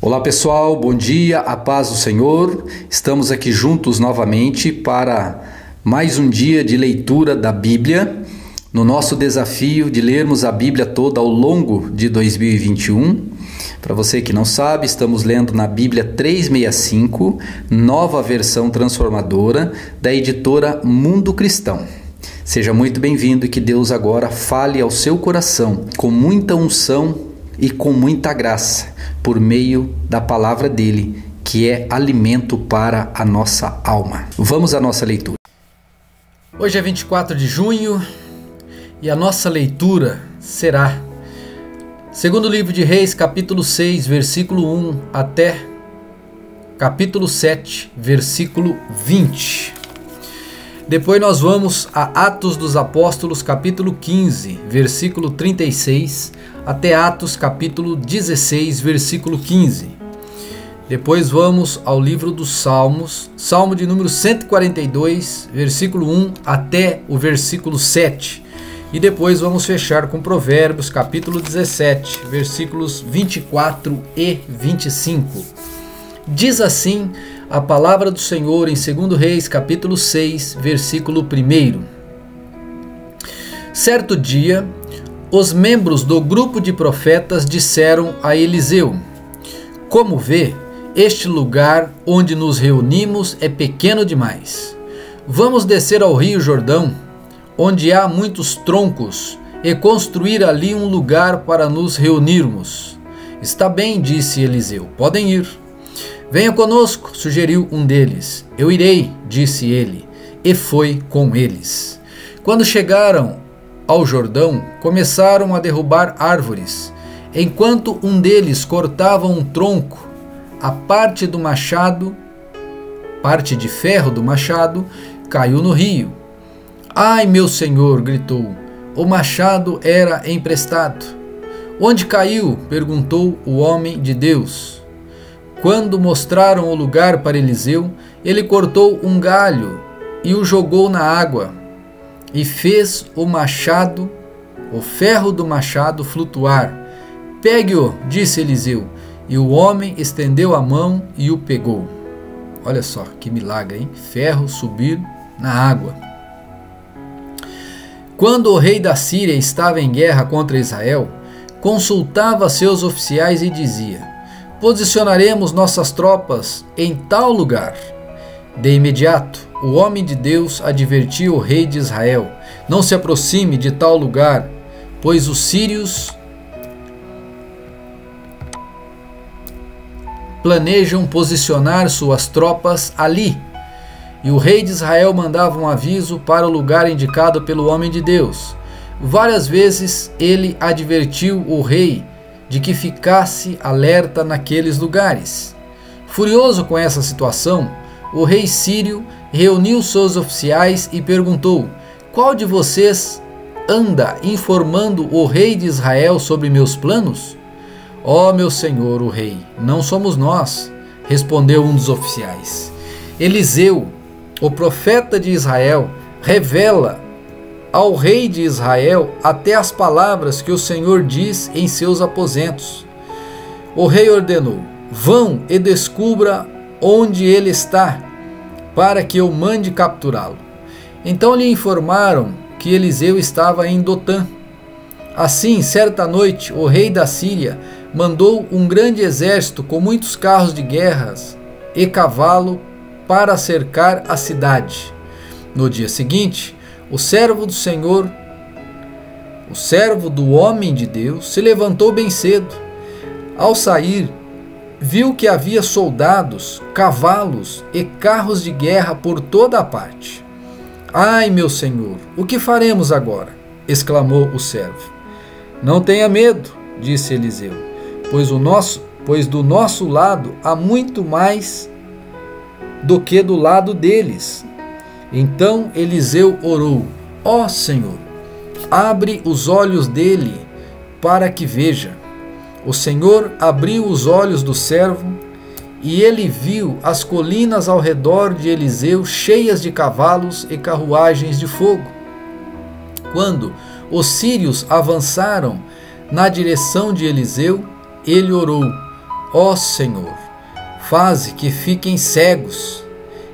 Olá pessoal, bom dia, a paz do Senhor. Estamos aqui juntos novamente para mais um dia de leitura da Bíblia, no nosso desafio de lermos a Bíblia toda ao longo de 2021. Para você que não sabe, estamos lendo na Bíblia 365, nova versão transformadora da editora Mundo Cristão. Seja muito bem-vindo e que Deus agora fale ao seu coração com muita unção e com muita graça, por meio da palavra dele, que é alimento para a nossa alma. Vamos à nossa leitura. Hoje é 24 de junho e a nossa leitura será segundo livro de Reis, capítulo 6, versículo 1 até capítulo 7, versículo 20. Depois nós vamos a Atos dos Apóstolos, capítulo 15, versículo 36, até Atos, capítulo 16, versículo 15. Depois vamos ao livro dos Salmos, Salmo de número 142, versículo 1 até o versículo 7. E depois vamos fechar com Provérbios, capítulo 17, versículos 24 e 25. Diz assim a palavra do Senhor em 2 Reis, capítulo 6, versículo 1. Certo dia, os membros do grupo de profetas disseram a Eliseu: como vê, este lugar onde nos reunimos é pequeno demais. Vamos descer ao rio Jordão, onde há muitos troncos, e construir ali um lugar para nos reunirmos. Está bem, disse Eliseu, podem ir. Venha conosco, sugeriu um deles. Eu irei, disse ele, e foi com eles. Quando chegaram ao Jordão, começaram a derrubar árvores. Enquanto um deles cortava um tronco, a parte de ferro do machado, caiu no rio. Ai, meu senhor, gritou, o machado era emprestado. Onde caiu? Perguntou o homem de Deus. Quando mostraram o lugar para Eliseu, ele cortou um galho e o jogou na água e fez o ferro do machado flutuar. Pegue-o, disse Eliseu, e o homem estendeu a mão e o pegou. Olha só que milagre, hein? Ferro subir na água. Quando o rei da Síria estava em guerra contra Israel, consultava seus oficiais e dizia: posicionaremos nossas tropas em tal lugar. De imediato, o homem de Deus advertiu o rei de Israel: não se aproxime de tal lugar, pois os sírios planejam posicionar suas tropas ali. E o rei de Israel mandava um aviso para o lugar indicado pelo homem de Deus. Várias vezes ele advertiu o rei de que ficasse alerta naqueles lugares. Furioso com essa situação, o rei sírio reuniu seus oficiais e perguntou: qual de vocês anda informando o rei de Israel sobre meus planos? Ó meu senhor, o rei, não somos nós, respondeu um dos oficiais. Eliseu, o profeta de Israel, revela ao rei de Israel até as palavras que o Senhor diz em seus aposentos. O rei ordenou: vão e descubra onde ele está, para que eu mande capturá-lo. Então lhe informaram que Eliseu estava em Dotã. Assim, certa noite, o rei da Síria mandou um grande exército com muitos carros de guerra e cavalo para cercar a cidade. No dia seguinte, o servo do Senhor, o servo do homem de Deus, se levantou bem cedo. Ao sair, viu que havia soldados, cavalos e carros de guerra por toda a parte. Ai, meu senhor, o que faremos agora? Exclamou o servo. Não tenha medo, disse Eliseu, pois do nosso lado há muito mais do que do lado deles. Então Eliseu orou: ó Senhor, abre os olhos dele para que veja. O Senhor abriu os olhos do servo e ele viu as colinas ao redor de Eliseu cheias de cavalos e carruagens de fogo. Quando os sírios avançaram na direção de Eliseu, ele orou: ó Senhor, faze que fiquem cegos.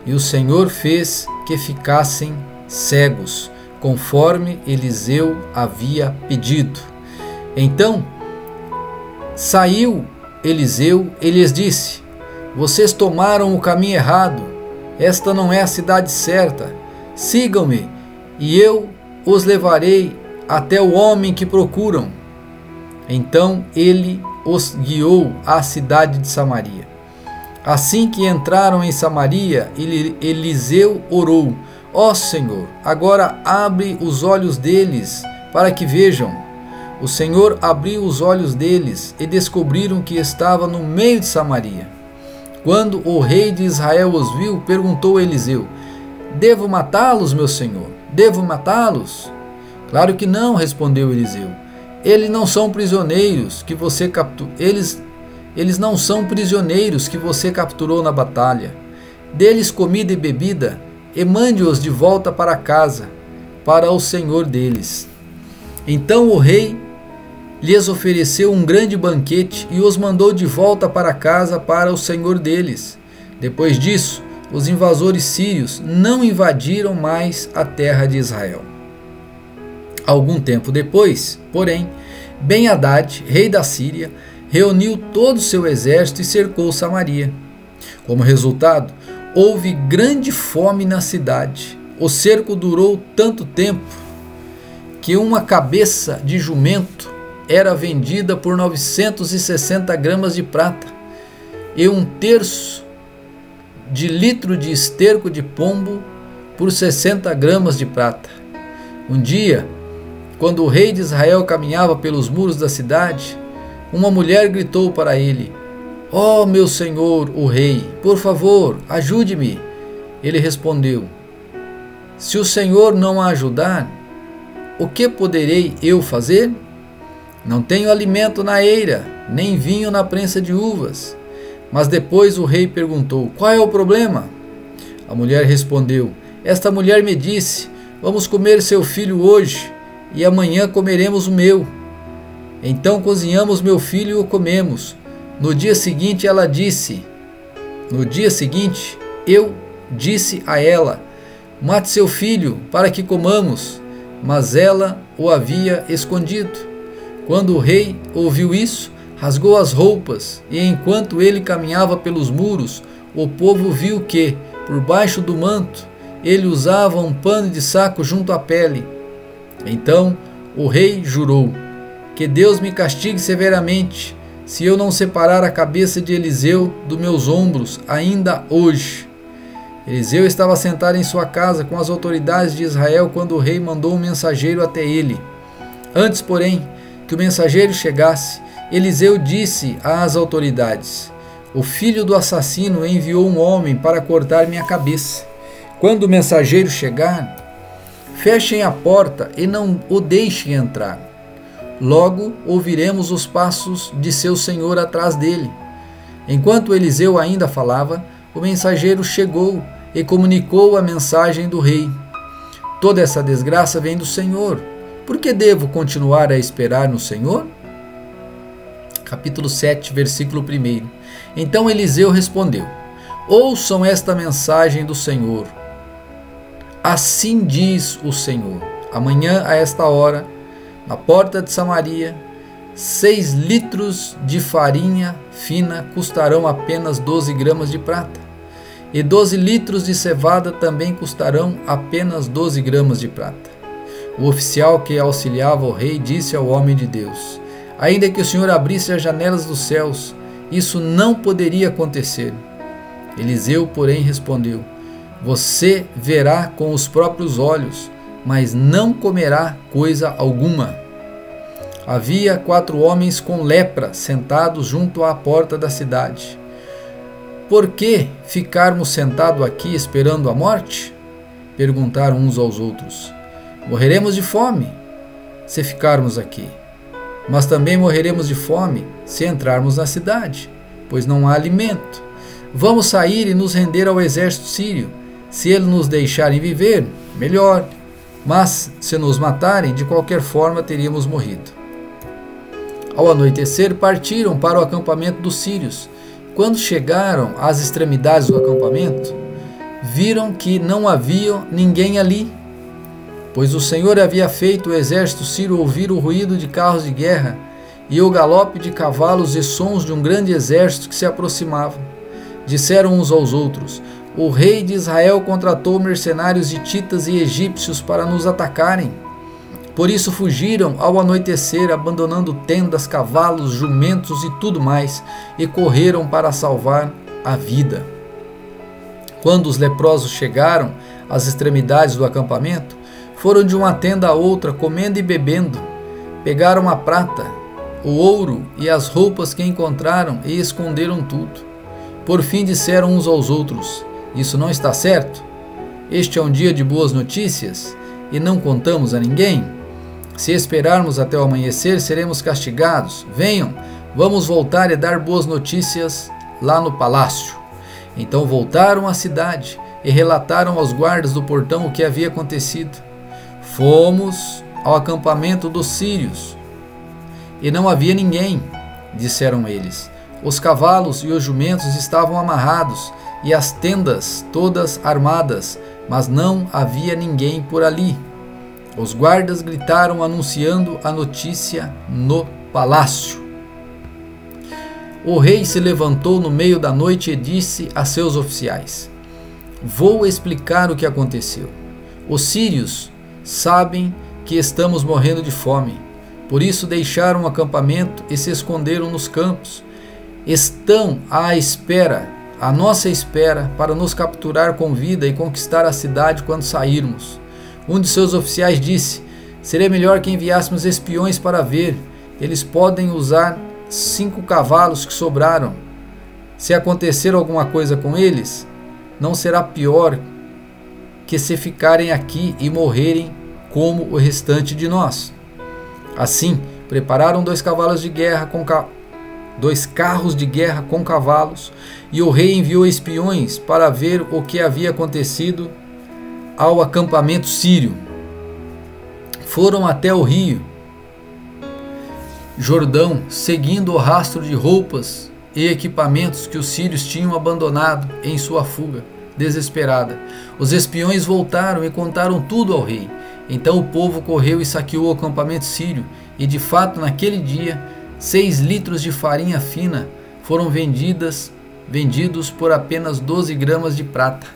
E o Senhor fez que ficassem cegos, conforme Eliseu havia pedido. Então saiu Eliseu e lhes disse: vocês tomaram o caminho errado, esta não é a cidade certa. Sigam-me, e eu os levarei até o homem que procuram. Então ele os guiou à cidade de Samaria. Assim que entraram em Samaria, Eliseu orou: ó Senhor, agora abre os olhos deles para que vejam. O Senhor abriu os olhos deles e descobriram que estava no meio de Samaria. Quando o rei de Israel os viu, perguntou a Eliseu: devo matá-los, meu senhor? Devo matá-los? Claro que não, respondeu Eliseu. Eles não são prisioneiros que você capturou. Eles não são prisioneiros que você capturou na batalha. Dê-lhes comida e bebida e mande-os de volta para casa, para o senhor deles. Então o rei lhes ofereceu um grande banquete e os mandou de volta para casa para o senhor deles. Depois disso, os invasores sírios não invadiram mais a terra de Israel. Algum tempo depois, porém, Ben-Hadad, rei da Síria, reuniu todo o seu exército e cercou Samaria. Como resultado, houve grande fome na cidade. O cerco durou tanto tempo que uma cabeça de jumento era vendida por 960 gramas de prata e 1/3 de litro de esterco de pombo por 60 gramas de prata. Um dia, quando o rei de Israel caminhava pelos muros da cidade, uma mulher gritou para ele: ó meu senhor, o rei, por favor, ajude-me. Ele respondeu: se o senhor não a ajudar, o que poderei eu fazer? Não tenho alimento na eira, nem vinho na prensa de uvas. Mas depois o rei perguntou: qual é o problema? A mulher respondeu: esta mulher me disse: vamos comer seu filho hoje, e amanhã comeremos o meu. Então cozinhamos meu filho e o comemos. No dia seguinte eu disse a ela: mate seu filho para que comamos. Mas ela o havia escondido. Quando o rei ouviu isso, rasgou as roupas, e enquanto ele caminhava pelos muros, o povo viu que, por baixo do manto, ele usava um pano de saco junto à pele. Então o rei jurou: que Deus me castigue severamente, se eu não separar a cabeça de Eliseu dos meus ombros ainda hoje. Eliseu estava sentado em sua casa com as autoridades de Israel quando o rei mandou um mensageiro até ele. Antes, porém, que o mensageiro chegasse, Eliseu disse às autoridades: o filho do assassino enviou um homem para cortar minha cabeça. Quando o mensageiro chegar, fechem a porta e não o deixem entrar. Logo ouviremos os passos de seu senhor atrás dele. Enquanto Eliseu ainda falava, o mensageiro chegou e comunicou a mensagem do rei: toda essa desgraça vem do Senhor. Por que devo continuar a esperar no Senhor? Capítulo 7, versículo 1. Então Eliseu respondeu: ouçam esta mensagem do Senhor. Assim diz o Senhor: amanhã a esta hora, na porta de Samaria, 6 litros de farinha fina custarão apenas 12 gramas de prata, e 12 litros de cevada também custarão apenas 12 gramas de prata. O oficial que auxiliava o rei disse ao homem de Deus: ainda que o Senhor abrisse as janelas dos céus, isso não poderia acontecer. Eliseu, porém, respondeu: você verá com os próprios olhos, mas não comerá coisa alguma. Havia 4 homens com lepra sentados junto à porta da cidade. Por que ficarmos sentados aqui esperando a morte? Perguntaram uns aos outros. Morreremos de fome se ficarmos aqui, mas também morreremos de fome se entrarmos na cidade, pois não há alimento. Vamos sair e nos render ao exército sírio. Se eles nos deixarem viver, melhor, mas se nos matarem, de qualquer forma teríamos morrido. Ao anoitecer, partiram para o acampamento dos sírios. Quando chegaram às extremidades do acampamento, viram que não havia ninguém ali, pois o Senhor havia feito o exército sírio ouvir o ruído de carros de guerra e o galope de cavalos e sons de um grande exército que se aproximava. Disseram uns aos outros: o rei de Israel contratou mercenários hititas e egípcios para nos atacarem. Por isso fugiram ao anoitecer, abandonando tendas, cavalos, jumentos e tudo mais, e correram para salvar a vida. Quando os leprosos chegaram às extremidades do acampamento, foram de uma tenda a outra, comendo e bebendo. Pegaram a prata, o ouro e as roupas que encontraram e esconderam tudo. Por fim disseram uns aos outros: isso não está certo? Este é um dia de boas notícias e não contamos a ninguém? Se esperarmos até o amanhecer, seremos castigados. Venham, vamos voltar e dar boas notícias lá no palácio. Então voltaram à cidade e relataram aos guardas do portão o que havia acontecido. Fomos ao acampamento dos sírios e não havia ninguém, disseram eles. Os cavalos e os jumentos estavam amarrados e as tendas todas armadas, mas não havia ninguém por ali. Os guardas gritaram anunciando a notícia no palácio. O rei se levantou no meio da noite e disse a seus oficiais: vou explicar o que aconteceu. Os sírios sabem que estamos morrendo de fome, por isso deixaram o acampamento e se esconderam nos campos. Estão à nossa espera, para nos capturar com vida e conquistar a cidade quando sairmos. Um de seus oficiais disse: seria melhor que enviássemos espiões para ver. Eles podem usar 5 cavalos que sobraram. Se acontecer alguma coisa com eles, não será pior que se ficarem aqui e morrerem como o restante de nós. Assim, prepararam 2 carros de guerra com cavalos, e o rei enviou espiões para ver o que havia acontecido ao acampamento sírio. Foram até o rio Jordão, seguindo o rastro de roupas e equipamentos que os sírios tinham abandonado em sua fuga desesperada. Os espiões voltaram e contaram tudo ao rei. Então o povo correu e saqueou o acampamento sírio, e de fato naquele dia 6 litros de farinha fina foram vendidos por apenas 12 gramas de prata.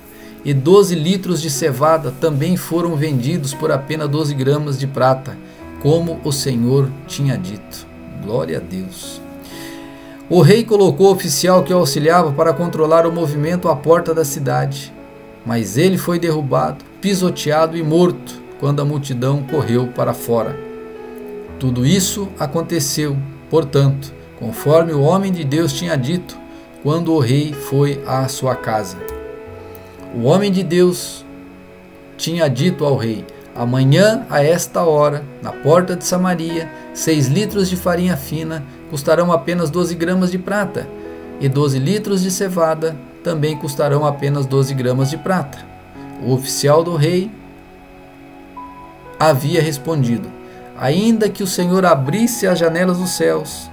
E 12 litros de cevada também foram vendidos por apenas 12 gramas de prata, como o Senhor tinha dito. Glória a Deus. O rei colocou o oficial que o auxiliava para controlar o movimento à porta da cidade, mas ele foi derrubado, pisoteado e morto quando a multidão correu para fora. Tudo isso aconteceu, portanto, conforme o homem de Deus tinha dito, quando o rei foi à sua casa. O homem de Deus tinha dito ao rei: amanhã, a esta hora, na porta de Samaria, 6 litros de farinha fina custarão apenas 12 gramas de prata, e 12 litros de cevada também custarão apenas 12 gramas de prata. O oficial do rei havia respondido: ainda que o Senhor abrisse as janelas dos céus,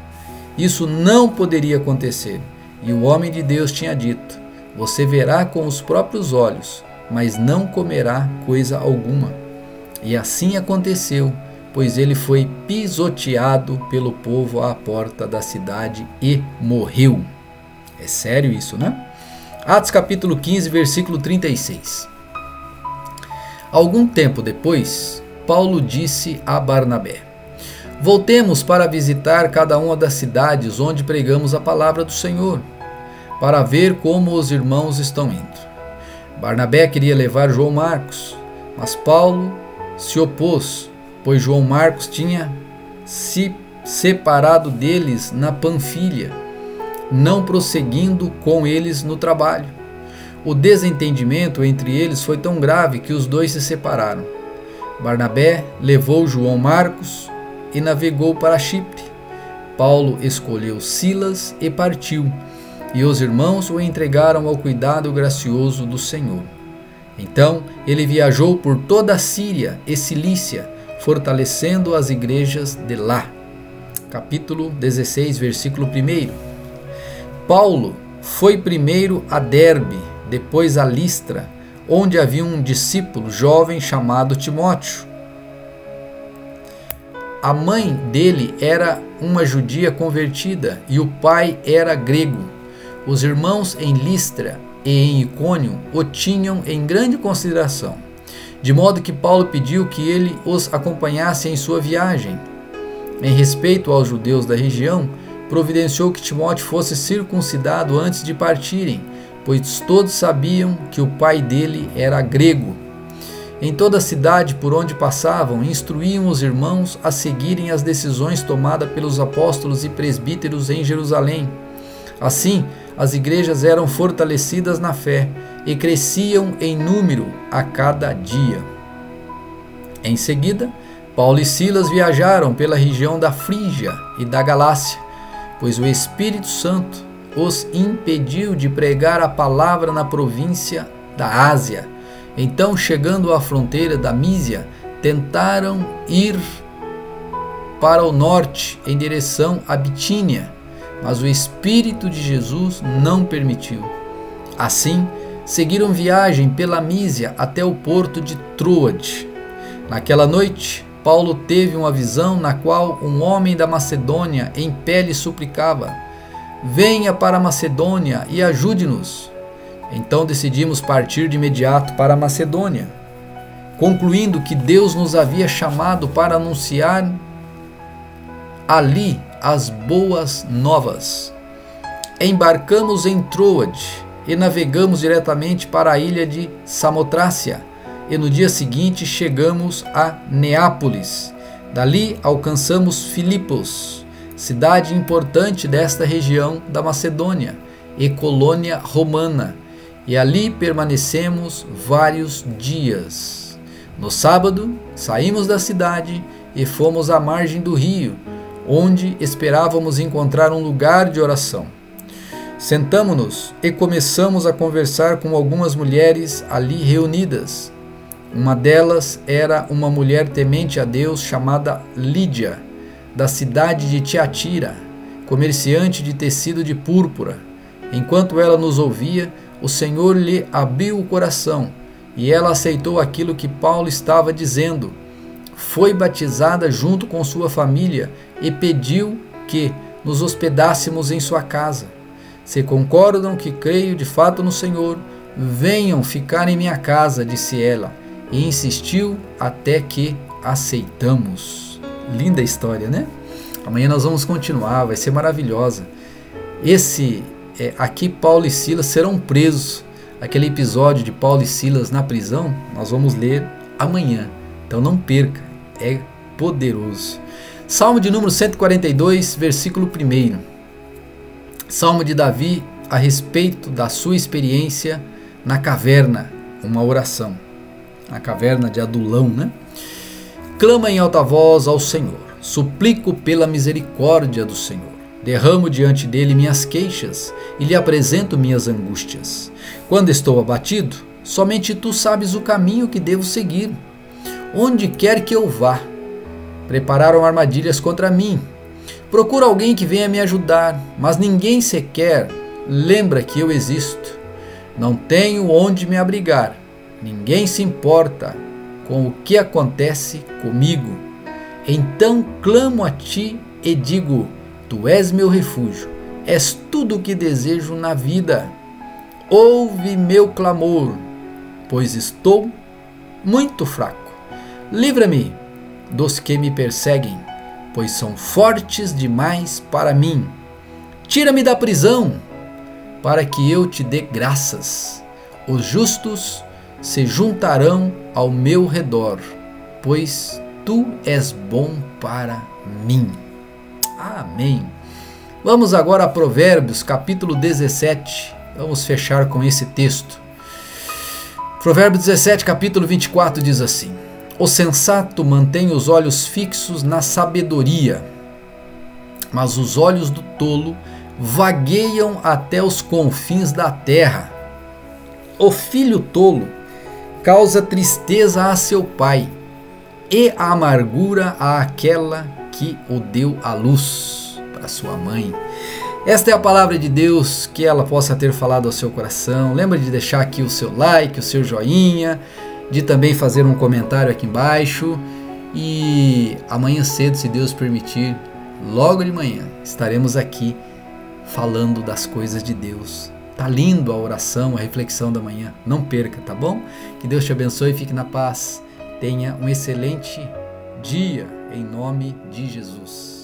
isso não poderia acontecer. E o homem de Deus tinha dito: você verá com os próprios olhos, mas não comerá coisa alguma. E assim aconteceu, pois ele foi pisoteado pelo povo à porta da cidade e morreu. É sério isso, né? Atos capítulo 15, versículo 36. Algum tempo depois, Paulo disse a Barnabé: voltemos para visitar cada uma das cidades onde pregamos a palavra do Senhor, para ver como os irmãos estão indo. Barnabé queria levar João Marcos, mas Paulo se opôs, pois João Marcos tinha se separado deles na Panfilha, não prosseguindo com eles no trabalho. O desentendimento entre eles foi tão grave que os dois se separaram. Barnabé levou João Marcos e navegou para Chipre. Paulo escolheu Silas e partiu, e os irmãos o entregaram ao cuidado gracioso do Senhor. Então ele viajou por toda a Síria e Cilícia, fortalecendo as igrejas de lá. capítulo 16, versículo 1. Paulo foi primeiro a Derbe, depois a Listra, onde havia um discípulo jovem chamado Timóteo. A mãe dele era uma judia convertida e o pai era grego. Os irmãos em Listra e em Icônio o tinham em grande consideração, de modo que Paulo pediu que ele os acompanhasse em sua viagem. Em respeito aos judeus da região, providenciou que Timóteo fosse circuncidado antes de partirem, pois todos sabiam que o pai dele era grego. Em toda a cidade por onde passavam, instruíam os irmãos a seguirem as decisões tomadas pelos apóstolos e presbíteros em Jerusalém. Assim, as igrejas eram fortalecidas na fé e cresciam em número a cada dia. Em seguida, Paulo e Silas viajaram pela região da Frígia e da Galácia, pois o Espírito Santo os impediu de pregar a palavra na província da Ásia. Então, chegando à fronteira da Mísia, tentaram ir para o norte em direção à Bitínia, mas o Espírito de Jesus não permitiu. Assim, seguiram viagem pela Mísia até o porto de Troade. Naquela noite, Paulo teve uma visão na qual um homem da Macedônia em pé lhe suplicava: venha para a Macedônia e ajude-nos. Então decidimos partir de imediato para a Macedônia, concluindo que Deus nos havia chamado para anunciar ali as boas novas. Embarcamos em Troade e navegamos diretamente para a ilha de Samotrácia, e no dia seguinte chegamos a Neápolis. Dali alcançamos Filipos, cidade importante desta região da Macedônia e colônia romana, e ali permanecemos vários dias. No sábado, saímos da cidade e fomos à margem do rio, onde esperávamos encontrar um lugar de oração. Sentamo-nos e começamos a conversar com algumas mulheres ali reunidas. Uma delas era uma mulher temente a Deus chamada Lídia, da cidade de Tiatira, comerciante de tecido de púrpura. Enquanto ela nos ouvia, o Senhor lhe abriu o coração e ela aceitou aquilo que Paulo estava dizendo. Foi batizada junto com sua família e pediu que nos hospedássemos em sua casa. Se concordam que creio de fato no Senhor, venham ficar em minha casa, disse ela, e insistiu até que aceitamos. Linda história, né? Amanhã nós vamos continuar, vai ser maravilhosa. Aqui Paulo e Silas serão presos. Aquele episódio de Paulo e Silas na prisão, nós vamos ler amanhã. Então não perca, é poderoso. Salmo de número 142, versículo 1. Salmo de Davi a respeito da sua experiência na caverna, uma oração. Na caverna de Adulão, né? Clama em alta voz ao Senhor, suplico pela misericórdia do Senhor. Derramo diante dele minhas queixas e lhe apresento minhas angústias. Quando estou abatido, somente tu sabes o caminho que devo seguir. Onde quer que eu vá, prepararam armadilhas contra mim. Procuro alguém que venha me ajudar, mas ninguém sequer lembra que eu existo. Não tenho onde me abrigar. Ninguém se importa com o que acontece comigo. Então clamo a ti e digo: tu és meu refúgio, és tudo o que desejo na vida. Ouve meu clamor, pois estou muito fraco. Livra-me dos que me perseguem, pois são fortes demais para mim. Tira-me da prisão, para que eu te dê graças. Os justos se juntarão ao meu redor, pois tu és bom para mim. Amém. Vamos agora a Provérbios, capítulo 17. Vamos fechar com esse texto. Provérbios 17, capítulo 24 diz assim: o sensato mantém os olhos fixos na sabedoria, mas os olhos do tolo vagueiam até os confins da terra. O filho tolo causa tristeza a seu pai e a amargura àquela que o deu à luz, para sua mãe. Esta é a palavra de Deus, que ela possa ter falado ao seu coração. Lembra de deixar aqui o seu like, o seu joinha, de também fazer um comentário aqui embaixo. E amanhã cedo, se Deus permitir, logo de manhã, estaremos aqui falando das coisas de Deus. Tá lindo a oração, a reflexão da manhã. Não perca, tá bom? Que Deus te abençoe, fique na paz. Tenha um excelente dia, em nome de Jesus.